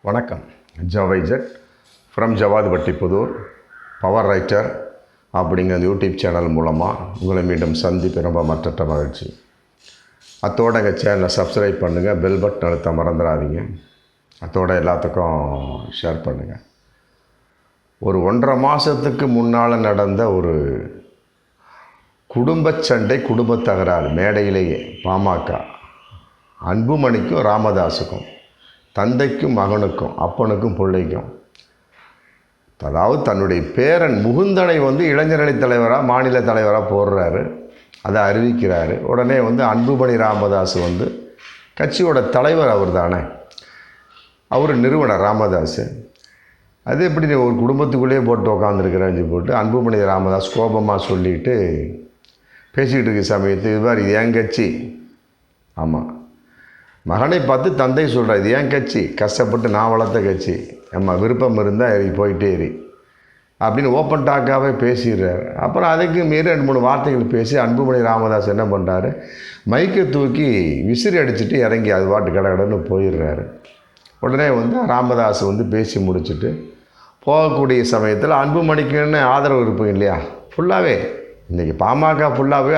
வணக்கம். ஜவைஜட் from Javadupatti Pudur power writer அப்படிங்கிற YouTube channel மூலமாக உங்களை மீண்டும் சந்திப்பு ரொம்ப மற்ற மகிழ்ச்சி. அத்தோட எங்கள் சேனலை சப்ஸ்கிரைப் பண்ணுங்கள், பெல் பட்டன் அழுத்த மறந்துடாதீங்க. அத்தோட எல்லாத்துக்கும் ஷேர் பண்ணுங்கள். ஒரு 1.5 மாதத்துக்கு முன்னால் நடந்த ஒரு குடும்ப சண்டை, குடும்ப தகராறு மேடையிலேயே பாமக அன்புமணிக்கும் ராமதாஸுக்கும், தந்தைக்கும் மகனுக்கும், அப்பனுக்கும் பிள்ளைக்கும். அதாவது தன்னுடைய பேரன் முகுந்தனை இளைஞரணி தலைவராக, மாநில தலைவராக போடுறாரு, அதை அறிவிக்கிறாரு. உடனே அன்புமணி ராமதாஸ் கட்சியோட தலைவர் அவர் தானே, அவர் நிறுவனர் ராமதாஸ். அது எப்படி ஒரு குடும்பத்துக்குள்ளேயே போட்டு உக்காந்துருக்கிறேன்னு போட்டு அன்புமணி ராமதாஸ் கோபமாக சொல்லிட்டு பேசிக்கிட்டு இருக்க சமயத்து இது மாதிரி இது என் கட்சி. ஆமாம், மகனை பார்த்து தந்தை சொல்கிறார், இது ஏன் கட்சி, கஷ்டப்பட்டு நான் வளர்த்த கட்சி, நம்ம விருப்பம் இருந்தால் ஏறி போயிட்டே ஏறி அப்படின்னு ஓப்பன் டாக்காகவே பேசிடுறாரு. அப்புறம் அதுக்கு மீறி 2-3 வார்த்தைகள் பேசி அன்புமணி ராமதாஸ் என்ன பண்ணுறாரு, மைக்கை தூக்கி விசிறி அடிச்சுட்டு இறங்கி அது பாட்டு கடன்னு போயிடுறாரு. உடனே ராமதாஸ் பேசி முடிச்சுட்டு போகக்கூடிய சமயத்தில் அன்புமணிக்குன்னு ஆதரவு இருப்பீங்க இல்லையா, ஃபுல்லாகவே இன்றைக்கி பாமக ஃபுல்லாகவே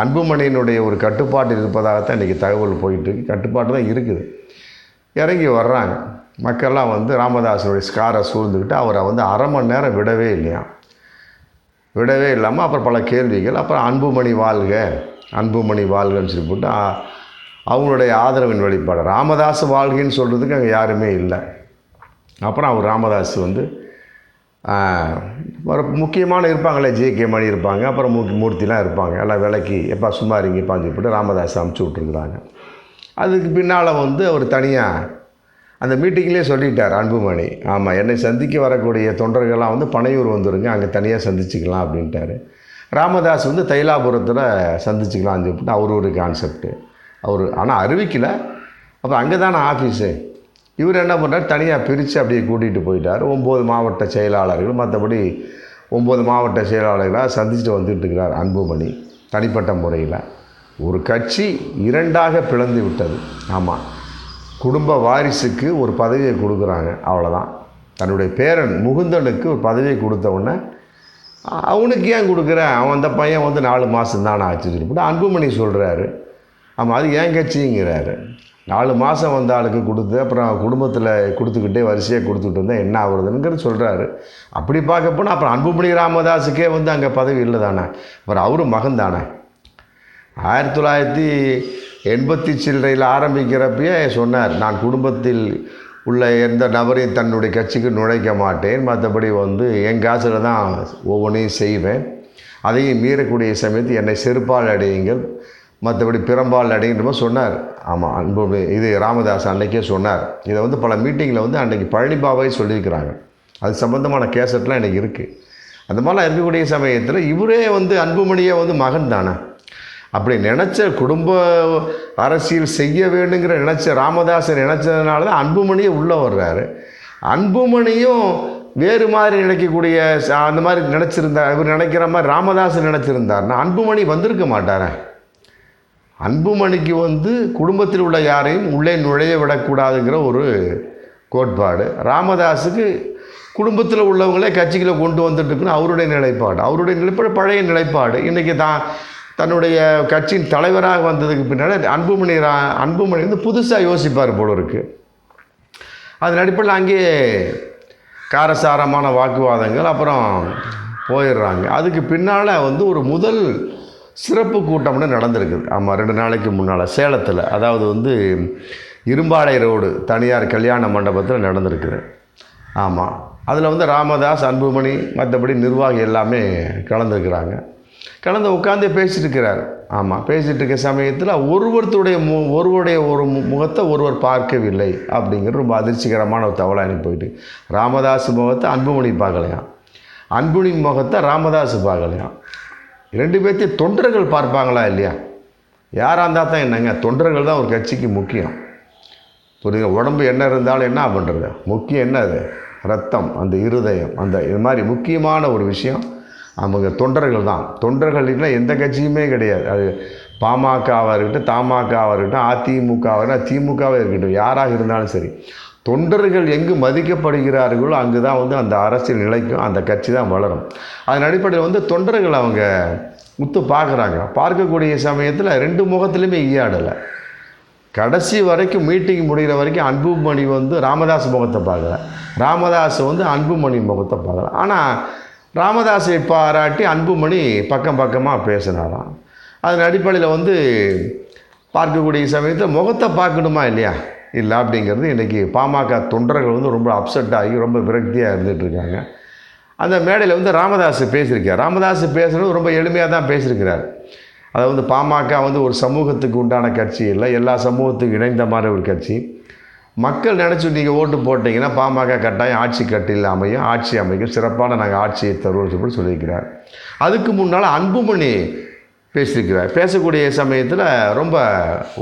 அன்புமணியினுடைய ஒரு கட்டுப்பாடு இருப்பதாகத்தான் இன்றைக்கி தகவல் போயிட்டுருக்கு. கட்டுப்பாடு தான் இருக்குது. இறங்கி வர்றாங்க மக்கள்லாம் ராமதாஸனுடைய ஸ்காரை சூழ்ந்துக்கிட்டு அவரை 1/2 மணி நேரம் விடவே இல்லையா. விடவே இல்லாமல் அப்புறம் பல கேள்விகள். அப்புறம் அன்புமணி வாழ்க, அன்புமணி வாழ்கன்னு சொல்லி போட்டு அவங்களுடைய ஆதரவின் வெளிப்பாடு. ராமதாஸ் வாழ்கைன்னு சொல்கிறதுக்கு அங்கே யாருமே இல்லை. அப்புறம் அவர் ராமதாஸ் ஒரு முக்கியமான இருப்பாங்களே, ஜே.கே. மணி இருப்பாங்க, அப்புறம் மூர்த்திலாம் இருப்பாங்க, எல்லாம் விலைக்கு எப்போ சும்மா இருங்க பாஞ்சு போட்டு ராமதாஸ் அமுச்சு விட்ருக்குறாங்க. அதுக்கு பின்னால் அவர் தனியாக அந்த மீட்டிங்லேயே சொல்லிட்டார் அன்புமணி, ஆமாம் என்னை சந்திக்க வரக்கூடிய தொண்டர்கள்லாம் பனையூர் வந்துருங்க, அங்கே தனியாக சந்திச்சுக்கலாம் அப்படின்ட்டார். ராமதாஸ் தைலாபுரத்தில் சந்திச்சுக்கலாம்னு சொல்லிட்டு அவர் ஒரு கான்செப்ட்டு அவர் ஆனால் அறிவிக்கலை. அப்போ அங்கே தானே ஆஃபீஸு. இவர் என்ன பண்ணுறார், தனியாக பிரித்து அப்படியே கூட்டிகிட்டு போயிட்டார். 9 மாவட்ட செயலாளர்கள், மற்றபடி 9 மாவட்ட செயலாளர்களாக சந்திச்சுட்டு வந்துட்டுருக்கிறார் அன்புமணி. தனிப்பட்ட முறையில் ஒரு கட்சி 2ஆக பிளந்து விட்டது. ஆமாம், குடும்ப வாரிசுக்கு ஒரு பதவியை கொடுக்குறாங்க, அவ்வளோதான். தன்னுடைய பேரன் முகுந்தனுக்கு ஒரு பதவியை கொடுத்த உடனே அவனுக்கு ஏன் கொடுக்குறேன், அவன் அந்த பையன் 4 மாதம் தானே ஆச்சு சொல்லிவிட்டு அன்புமணி சொல்கிறாரு. ஆமாம், அது ஏன் கட்சிங்கிறாரு. 4 மாதம் ஆளுக்கு கொடுத்து அப்புறம் குடும்பத்தில் கொடுத்துக்கிட்டே வரிசையாக கொடுத்துக்கிட்டு வந்தால் என்ன ஆகுறதுங்கிறது சொல்கிறாரு. அப்படி பார்க்க போனால் அப்புறம் அன்புமணி ராமதாஸுக்கே அங்கே பதவி இல்லை தானே, அப்புறம் அவரும் மகன் தானே. 1980 சில்லறையில் ஆரம்பிக்கிறப்பயே சொன்னார், நான் குடும்பத்தில் உள்ள எந்த நபரையும் தன்னுடைய கட்சிக்கு நுழைக்க மாட்டேன், மற்றபடி என் காசில் தான் ஒவ்வொன்றையும் செய்வேன், அதையும் மீறக்கூடிய சமயத்தில் என்னை செருப்பால் அடையுங்கள், மற்றபடி பிறம்பால் அடைங்கிற சொன்னார். ஆமாம், அன்பு இது ராமதாஸ் அன்றைக்கே சொன்னார். இதை பல மீட்டிங்கில் அன்றைக்கி பழனிபாபாவே சொல்லியிருக்கிறாங்க. அது சம்மந்தமான கேசட்லாம் எனக்கு இருக்குது. அந்த மாதிரிலாம் இருக்கக்கூடிய சமயத்தில் இவரே அன்புமணியே மகன் தானே. அப்படி நினச்ச குடும்ப அரசியல் செய்ய வேணுங்கிற நினச்ச ராமதாஸை நினச்சதுனால தான் அன்புமணியே உள்ளே வர்றாரு. அன்புமணியும் வேறு மாதிரி நினைக்கக்கூடிய அந்த மாதிரி நினச்சிருந்தார், இவர் நினைக்கிற மாதிரி ராமதாஸ் நினச்சிருந்தார்னா அன்புமணி வந்திருக்க மாட்டாரே. அன்புமணிக்கு குடும்பத்தில் உள்ள யாரையும் உள்ளே நுழைய விடக்கூடாதுங்கிற ஒரு கோட்பாடு. ராமதாஸுக்கு குடும்பத்தில் உள்ளவங்களே கட்சிகளை கொண்டு வந்துட்டுருக்குன்னு அவருடைய நிலைப்பாடு. அவருடைய நிலைப்பாடு பழைய நிலைப்பாடு. இன்றைக்கி தன்னுடைய கட்சியின் தலைவராக வந்ததுக்கு பின்னால் அன்புமணி புதுசாக யோசிப்பார் போல இருக்குது. அதன் அடிப்படையில் அங்கேயே காரசாரமான வாக்குவாதங்கள், அப்புறம் போயிடுறாங்க. அதுக்கு பின்னால் ஒரு முதல் சிறப்பு கூட்டம்னு நடந்திருக்குது. ஆமாம், 2 நாளைக்கு முன்னால் சேலத்தில், அதாவது இரும்பாலை ரோடு தனியார் கல்யாண மண்டபத்தில் நடந்திருக்குது. ஆமாம், அதில் ராமதாஸ், அன்புமணி, மற்றபடி நிர்வாகி எல்லாமே கலந்துருக்கிறாங்க. கலந்து உட்காந்து பேசிகிட்டு இருக்கிறார். ஆமாம், பேசிகிட்டு இருக்க சமயத்தில் ஒருவருடைய ஒரு முகத்தை ஒருவர் பார்க்கவில்லை அப்படிங்கிற ரொம்ப அதிர்ச்சிகரமான ஒரு தகவலாக எனக்கு போயிட்டு, ராமதாஸ் முகத்தை அன்புமணி பார்க்கலையாம், அன்புமணி முகத்தை ராமதாஸ் பார்க்கலையாம். 2 பேர்த்தையும் தொண்டர்கள் பார்ப்பாங்களா இல்லையா? யாராக இருந்தால் தான் என்னங்க, தொண்டர்கள் தான் ஒரு கட்சிக்கு முக்கியம். புரியுது? உடம்பு என்ன இருந்தாலும் என்ன பண்ணுறது, முக்கியம் என்ன, அது ரத்தம், அந்த இருதயம், அந்த இது மாதிரி முக்கியமான ஒரு விஷயம் அவங்க தொண்டர்கள் தான். தொண்டர்கள் இல்லைன்னா எந்த கட்சியுமே கிடையாது. அது பாமகவாக இருக்கட்டும், தமாகவாக இருக்கட்டும், அதிமுகவாக இருக்கட்டும், திமுகவாக இருக்கட்டும், யாராக இருந்தாலும் சரி, தொண்டர்கள் எங்கு மதிக்கப்படுகிறார்களோ அங்கு தான் வந்து அந்த அரசியல் நிலைக்கும், அந்த கட்சி தான் வளரும். அதன் அடிப்படையில் வந்து தொண்டர்கள் அவங்க உத்து பார்க்குறாங்க. பார்க்கக்கூடிய சமயத்தில் 2 முகத்துலையுமே ஈயாடலை. கடைசி வரைக்கும் மீட்டிங் முடிகிற வரைக்கும் அன்புமணி வந்து ராமதாஸ் முகத்தை பார்க்கல, ராமதாஸ் வந்து அன்புமணி முகத்தை பார்க்கல. ஆனால் ராமதாஸை பாராட்டி அன்புமணி பக்கம் பக்கமாக பேசினாராம். அதன் அடிப்படையில் வந்து பார்க்கக்கூடிய சமயத்தில் முகத்தை பார்க்கணுமா இல்லையா, இல்லை அப்படிங்கிறது இன்றைக்கி பாமக தொண்டர்கள் வந்து ரொம்ப அப்செட் ஆகி ரொம்ப விரக்தியாக இருந்துகிட்ருக்காங்க. அந்த மேடையில் வந்து ராமதாஸ் பேசியிருக்கார். ராமதாஸ் பேசுகிறது ரொம்ப எளிமையாக தான் பேசியிருக்கிறார். அதை வந்து பாமக வந்து ஒரு சமூகத்துக்கு உண்டான கட்சி இல்லை, எல்லா சமூகத்துக்கும் இணைந்த மாதிரி ஒரு கட்சி. மக்கள் நினச்சி நீங்கள் ஓட்டு போட்டிங்கன்னா பாமக கட்டாயம் ஆட்சி கட்டில் அமையும், ஆட்சி அமைக்கும், சிறப்பான நாங்கள் ஆட்சியை தருவோம் சொல்லியிருக்கிறார். அதுக்கு முன்னால் அன்புமணி பேசியிருக்கிறார். பேசக்கூடிய சமயத்தில் ரொம்ப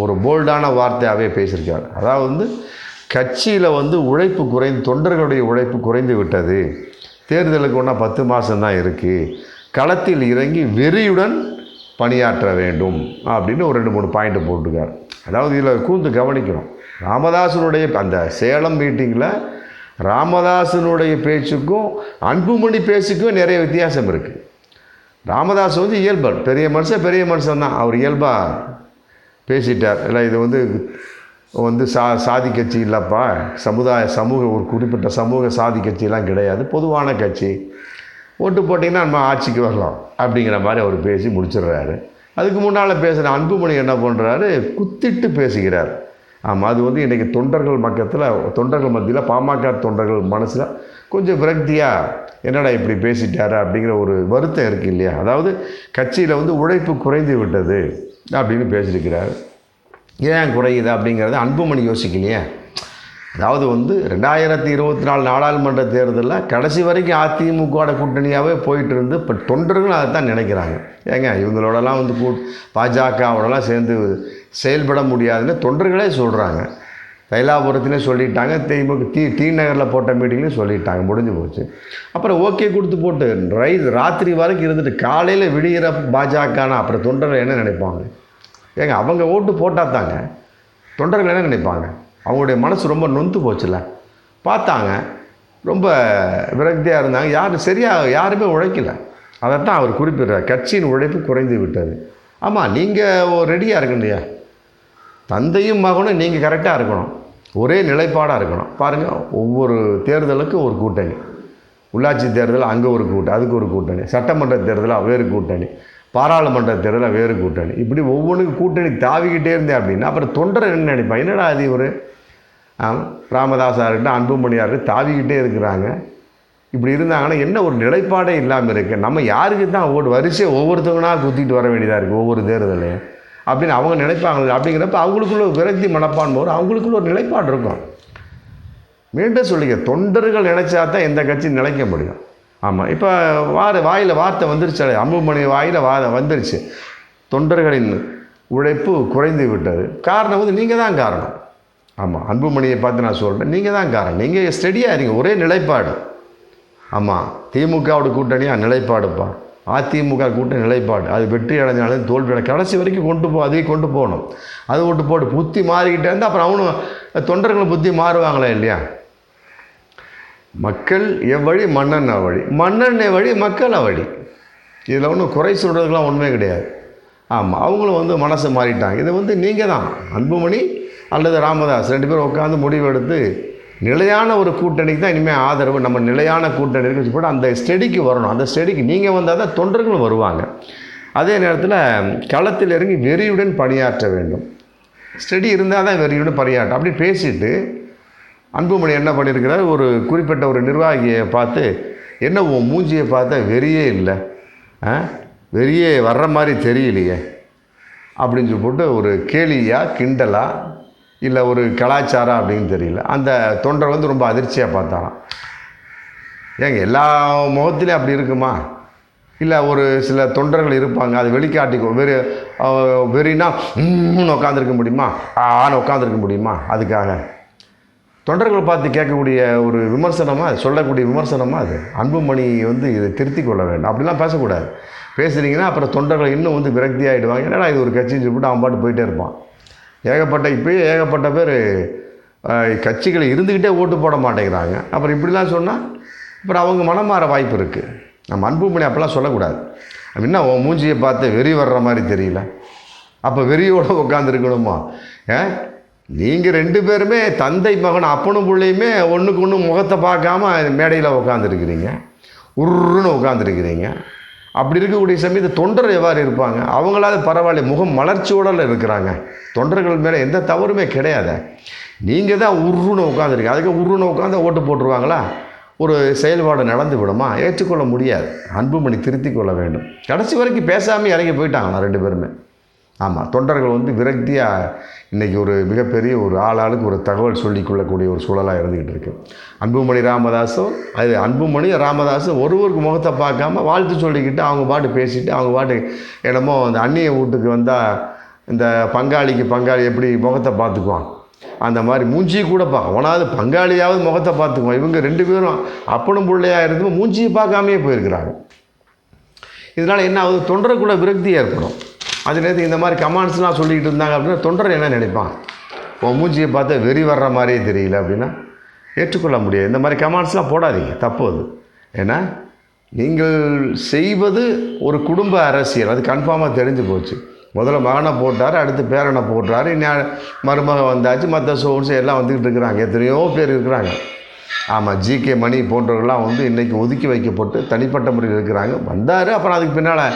ஒரு போல்டான வார்த்தையாகவே பேசியிருக்கார். அதாவது வந்து கட்சியில் வந்து உழைப்பு தொண்டர்களுடைய உழைப்பு குறைந்து விட்டது, தேர்தலுக்கு ஒன்றா 10 மாதம்தான் இருக்குது, களத்தில் இறங்கி வெறியுடன் பணியாற்ற வேண்டும் அப்படின்னு ஒரு 2-3 பாயிண்ட்டு போட்டிருக்கார். அதாவது இதில் கூர்ந்து கவனிக்கணும், ராமதாசனுடைய அந்த சேலம் மீட்டிங்கில் ராமதாசனுடைய பேச்சுக்கும் அன்புமணி பேச்சுக்கும் நிறைய வித்தியாசம் இருக்குது. ராமதாஸ் வந்து இயல்பர், பெரிய மனுஷன் தான், அவர் இயல்பாக பேசிட்டார். இல்லை இது வந்து சாதி கட்சி இல்லைப்பா, சமூக ஒரு குறிப்பிட்ட சமூக சாதி கட்சியெலாம் கிடையாது, பொதுவான கட்சி, ஓட்டு போட்டிங்கன்னா நம்ம ஆட்சிக்கு வரலாம் அப்படிங்கிற மாதிரி அவர் பேசி முடிச்சிடுறாரு. அதுக்கு முன்னால் பேசுகிற அன்புமணி என்ன பண்ணுறாரு, குத்திட்டு பேசுகிறார். ஆமாம், அது வந்து இன்றைக்கி தொண்டர்கள் மத்தியில் பாமக தொண்டர்கள் மனசில் கொஞ்சம் விரக்தியாக என்னடா இப்படி பேசிட்டாரு அப்படிங்கிற ஒரு வருத்தம் இருக்குது இல்லையா. அதாவது கட்சியில் வந்து உழைப்பு குறைந்து விட்டது அப்படின்னு பேசியிருக்கிறார். ஏன் குறையுது அப்படிங்கிறத அன்புமணி யோசிக்கலையே. அதாவது வந்து 2024 நாடாளுமன்ற தேர்தலில் கடைசி வரைக்கும் அதிமுகவோட கூட்டணியாகவே போயிட்டு இருந்து இப்போ தொண்டர்களும் அதை தான் நினைக்கிறாங்க. ஏங்க இவங்களோடலாம் வந்து பாஜகவோடலாம் சேர்ந்து செயல்பட முடியாதுன்னு தொண்டர்களே சொல்கிறாங்க. தைலாபுரத்திலே சொல்லிட்டாங்க, டி நகரில் போட்ட மீட்டிங்லேயும் சொல்லிட்டாங்க, முடிஞ்சு போச்சு. அப்புறம் ஓகே கொடுத்து போட்டு ராத்திரி வரைக்கும் இருந்துட்டு காலையில் விடுகிற பாஜகனா அப்புறம் தொண்டர்கள் என்ன நினைப்பாங்க? ஏங்க அவங்க ஓட்டு போட்டால் தாங்க தொண்டர்கள் என்ன நினைப்பாங்க? அவங்களுடைய மனசு ரொம்ப நொந்து போச்சுல, பார்த்தாங்க, ரொம்ப விரக்தியாக இருந்தாங்க, யாருமே உழைக்கலை. அதைத்தான் அவர் குறிப்பிடுறார், கட்சியின் உழைப்பு குறைந்து விட்டது. ஆமாம், நீங்கள் ரெடியாக இருக்கணும் இல்லையா, தந்தையும் மகனும் நீங்கள் கரெக்டாக இருக்கணும், ஒரே நிலைப்பாடாக இருக்கணும். பாருங்கள், ஒவ்வொரு தேர்தலுக்கும் ஒரு கூட்டணி, உள்ளாட்சி தேர்தல் அங்கே ஒரு கூட்டணி, அதுக்கு ஒரு கூட்டணி, சட்டமன்ற தேர்தலில் வேறு கூட்டணி, பாராளுமன்ற தேர்தலில் வேறு கூட்டணி, இப்படி ஒவ்வொன்றுக்கும் கூட்டணி தாவிக்கிட்டே இருந்தேன் அப்படின்னா அப்புறம் தொண்டர் என்ன நினைப்பான்? என்னடா அது ஒரு ராமதாஸாக இருக்கட்டும், அன்புமணியாக இருக்கட்டும், தாவிக்கிட்டே இருக்கிறாங்க. இப்படி இருந்தாங்கன்னா என்ன ஒரு நிலைப்பாடே இல்லாமல் இருக்குது. நம்ம யாருக்கு தான் வரிசையை ஒவ்வொருத்தவங்கனா குத்திட்டு வர வேண்டியதாக இருக்குது ஒவ்வொரு தேர்தலையும் அப்படின்னு அவங்க நினைப்பாங்க. அப்படிங்கிறப்ப அவங்களுக்குள்ள விரக்தி மனப்பான்மை வரும், அவங்களுக்குள்ள ஒரு நிலைப்பாடு இருக்கும். மீண்டும் சொல்லிக்க, தொண்டர்கள் நினைச்சா தான் எந்த கட்சி நிலைக்க முடியும். ஆமாம், இப்போ வாயில் வார்த்தை வந்துருச்சு, அன்புமணி வாயில் வந்துருச்சு, தொண்டர்களின் உழைப்பு குறைந்து விட்டது. காரணம் வந்து நீங்கள் தான் காரணம். ஆமாம், அன்புமணியை பார்த்து நான் சொல்கிறேன், நீங்கள் தான் காரணம். நீங்கள் ஸ்டெடியாக இருங்க, ஒரே நிலைப்பாடு. ஆமாம், திமுகவோட கூட்டணியாக நிலைப்பாடுப்பா, அதிமுக கூட்டணி நிலைப்பாடு, அது வெற்றி அடைஞ்சாலும் தோல்வி கடைசி வரைக்கும் அதையும் கொண்டு போகணும். அது ஓட்டு போட்டு புத்தி மாறிக்கிட்டே இருந்தால் அப்புறம் அவனும் தொண்டர்களும் புத்தி மாறுவாங்களே இல்லையா. மக்கள் எவ்வழி மன்னன் வழி, மன்னன் வழி மக்கள் வழி, இதில் ஒன்றும் குறை சொல்கிறதுக்கெலாம் ஒன்றுமே கிடையாது. ஆமாம், அவங்களும் வந்து மனசை மாறிட்டாங்க. இதை வந்து நீங்கள் தான், அன்புமணி அல்லது ராமதாஸ் 2 பேரும் உட்காந்து முடிவெடுத்து நிலையான ஒரு கூட்டணிக்கு தான் இனிமேல் ஆதரவு, நம்ம நிலையான கூட்டணி இருக்குன்னு போட்டு அந்த ஸ்டெடிக்கு வரணும். அந்த ஸ்டெடிக்கு நீங்கள் வந்தால் தான் தொண்டர்களும் வருவாங்க. அதே நேரத்தில் களத்தில் இறங்கி வெறியுடன் பணியாற்ற வேண்டும். ஸ்டெடி இருந்தால் தான் வெறியுடன் பணியாற்ற. அப்படி பேசிட்டு அன்புமணி என்ன பண்ணியிருக்கிறார், ஒரு குறிப்பிட்ட ஒரு நிர்வாகியை பார்த்து, என்ன உன் மூஞ்சியை பார்த்தா வெறியே இல்லை, வெறியே வர்ற மாதிரி தெரியலையே அப்படின்னு சொல்லி போட்டு ஒரு கேலியா கிண்டலா இல்லை ஒரு கலாச்சாரம் அப்படின்னு தெரியல. அந்த தொண்டர் வந்து ரொம்ப அதிர்ச்சியாக பார்த்தாராம். ஏங்க எல்லா முகத்துலேயும் அப்படி இருக்குமா? இல்லை ஒரு சில தொண்டர்கள் இருப்பாங்க, அது வெளிக்காட்டிக்கும், வெறினா உட்காந்துருக்க முடியுமா, உட்காந்துருக்க முடியுமா? அதுக்காக தொண்டர்களை பார்த்து கேட்கக்கூடிய ஒரு விமர்சனமாக, சொல்லக்கூடிய விமர்சனமாக அது. அன்புமணி வந்து இதை திருத்தி கொள்ள வேண்டும், அப்படிலாம் பேசக்கூடாது. பேசுகிறீங்கன்னா அப்புறம் தொண்டர்கள் இன்னும் வந்து விரக்தி ஆகிடுவாங்க. என்னடா இது ஒரு கட்சின்னு சொல்லிட்டு அவன் பாட்டு போயிட்டே இருப்பான். இப்போயே ஏகப்பட்ட பேர் கட்சிகள் இருந்துக்கிட்டே ஓட்டு போட மாட்டேங்கிறாங்க. அப்புறம் இப்படிலாம் சொன்னால் அப்புறம் அவங்க மனம் மாற வாய்ப்பு இருக்குது. நம்ம அன்புமணி அப்போல்லாம் சொல்லக்கூடாது. அப்படின்னா உன் மூஞ்சியை பார்த்து வெறி வர்ற மாதிரி தெரியல, அப்போ வெறியோடு உட்காந்துருக்கணுமா? நீங்கள் 2 பேருமே தந்தை மகன் அப்பனும் பிள்ளையுமே ஒன்றுக்கு ஒன்று முகத்தை பார்க்காம மேடையில் உட்காந்துருக்கிறீங்க, உருன்னு உட்காந்துருக்கிறீங்க. அப்படி இருக்கக்கூடிய சமயத்தில் தொண்டர் எவ்வாறு இருப்பாங்க? அவங்களாவது பரவாயில்ல, முகம் மலர்ச்சியோடு இருக்கிறாங்க, தொண்டர்கள் மேலே எந்த தவறுமே கிடையாது. நீங்கள் தான் உருன்னு உட்காந்துருக்கீங்க. அதுக்கு உருன்னு உட்காந்து ஓட்டு போட்டுருவாங்களா? ஒரு செயல்பாடு நடந்து விடுமா? ஏற்றுக்கொள்ள முடியாது. அன்புமணி திருத்தி கொள்ள வேண்டும். கடைசி வரைக்கும் பேசாமல் இறங்கி போயிட்டாங்களா 2 பேருமே. ஆமாம், தொண்டர்கள் விரக்தியாக இன்றைக்கி ஒரு மிகப்பெரிய ஒரு ஆளாளுக்கு ஒரு தகவல் சொல்லிக்கொள்ளக்கூடிய ஒரு சூழலாக இருந்துக்கிட்டு இருக்குது. அன்புமணி ராமதாஸும் அன்புமணி ராமதாஸும் ஒருவருக்கு முகத்தை பார்க்காம வாழ்த்து சொல்லிக்கிட்டு அவங்க பாட்டு பேசிட்டு அவங்க பாட்டு என்னமோ அந்த அந்நிய வீட்டுக்கு வந்தால் இந்த பங்காளி எப்படி முகத்தை பார்த்துக்குவான் அந்த மாதிரி மூஞ்சியை கூட அவனாவது பங்காளியாவது முகத்தை பார்த்துக்குவான். இவங்க 2 பேரும் அப்பனும் பிள்ளையாக இருந்தும் மூஞ்சியை பார்க்காமையே போயிருக்கிறாங்க. இதனால் என்ன ஆகுது? தொண்டருக்குள்ள விரக்தி ஏற்படும். அது நேரத்துக்கு இந்த மாதிரி கமெண்ட்ஸ்லாம் சொல்லிக்கிட்டு இருந்தாங்க அப்படின்னா தொண்டர் என்ன நினைப்பான்? உன் மூஞ்சியை பார்த்தா வெறி வர்ற மாதிரியே தெரியல அப்படின்னா ஏற்றுக்கொள்ள முடியாது. இந்த மாதிரி கமெண்ட்ஸ்லாம் போடாதீங்க, தப்பு அது. ஏன்னா நீங்கள் செய்வது ஒரு குடும்ப அரசியல், அது கன்ஃபார்மாக தெரிஞ்சு போச்சு. முதல்ல மகனை போட்டார், அடுத்து பேரனை போட்டார், மருமகன் வந்தாச்சு, மற்ற சோர்ஸ் எல்லாம் வந்துக்கிட்டு இருக்கிறாங்க. எத்தனையோ பேர் இருக்கிறாங்க. ஆமாம், ஜிகே மணி போன்றவர்கள்லாம் இன்றைக்கி ஒதுக்கி வைக்கப்பட்டு தனிப்பட்ட முறையில் இருக்கிறாங்க. வந்தார், அப்புறம் அதுக்கு பின்னால்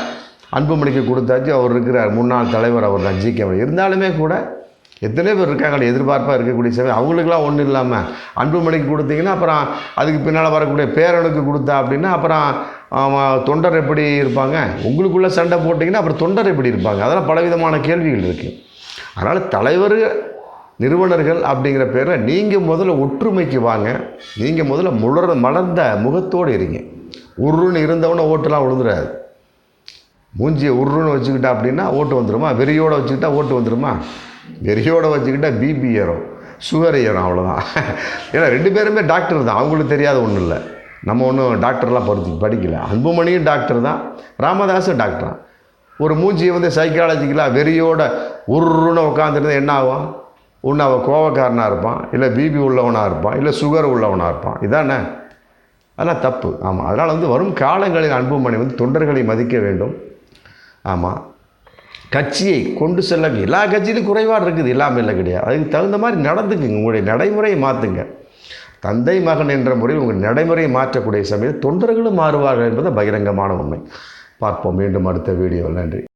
அன்புமணிக்கு கொடுத்தாச்சு. அவர் இருக்கிறார், முன்னாள் தலைவர் அவர் தான் ஜிகே மணி. இருந்தாலுமே கூட எத்தனை பேர் இருக்காங்க எதிர்பார்ப்பாக இருக்கக்கூடிய சமயம். அவங்களுக்கெல்லாம் ஒன்றும் இல்லாமல் அன்புமணிக்கு கொடுத்தீங்கன்னா அப்புறம் அதுக்கு பின்னால் வரக்கூடிய பேரனுக்கு கொடுத்தா அப்படின்னா அப்புறம் தொண்டர் எப்படி இருப்பாங்க? உங்களுக்குள்ளே சண்டை போட்டிங்கன்னா அப்புறம் தொண்டர் எப்படி இருப்பாங்க? அதெல்லாம் பலவிதமான கேள்விகள் இருக்குது. அதனால் தலைவர் நிறுவனர்கள் அப்படிங்கிற பேரில் நீங்கள் முதல்ல ஒற்றுமைக்கு வாங்க. நீங்கள் முதல்ல மலர்ந்த முகத்தோடு இருங்க. உருன்னு இருந்தவொன்னே ஓட்டுலாம் விழுந்துடாது. மூஞ்சியை உருன்னு வச்சுக்கிட்டா அப்படின்னா ஓட்டு வந்துடுமா? வெறியோடு வச்சுக்கிட்டா ஓட்டு வந்துடுமா? வெறியோடு வச்சுக்கிட்டா பிபி ஏறும், சுகர் ஏறும், அவ்வளோதான். ஏன்னா 2 பேருமே டாக்டர் தான், அவங்களுக்கு தெரியாத ஒன்றும் இல்லை. நம்ம ஒன்றும் டாக்டர்லாம் படிக்கலை. அன்புமணியும் டாக்டர் தான், ராமதாஸும் டாக்டர் தான். ஒரு மூஞ்சியை சைக்காலஜிக்கலாக வெறியோட உருன்னு உட்காந்துருந்தா என்ன ஆகும்? ஒன்று அவன் கோவக்காரனாக இருப்பான், இல்லை பிபி உள்ளவனாக இருப்பான், இல்லை சுகர் உள்ளவனாக இருப்பான். இதானே? அதெல்லாம் தப்பு. ஆமாம், அதனால் வரும் காலங்களில் அன்புமணி தொண்டர்களை மதிக்க வேண்டும். ஆமாம், கட்சியை கொண்டு செல்ல எல்லா கட்சியிலும் குறைபாடு இருக்குது, இல்லாமல் இல்லை கிடையாது. அதுக்கு தகுந்த மாதிரி நடந்துக்குங்க, உங்களுடைய நடைமுறையை மாற்றுங்க. தந்தை மகன் என்ற முறையில் உங்கள் நடைமுறையை மாற்றக்கூடிய சமயத்தில் தொண்டர்களும் மாறுவார்கள் என்பது பகிரங்கமான உண்மை. பார்ப்போம் மீண்டும் அடுத்த வீடியோவில். நன்றி.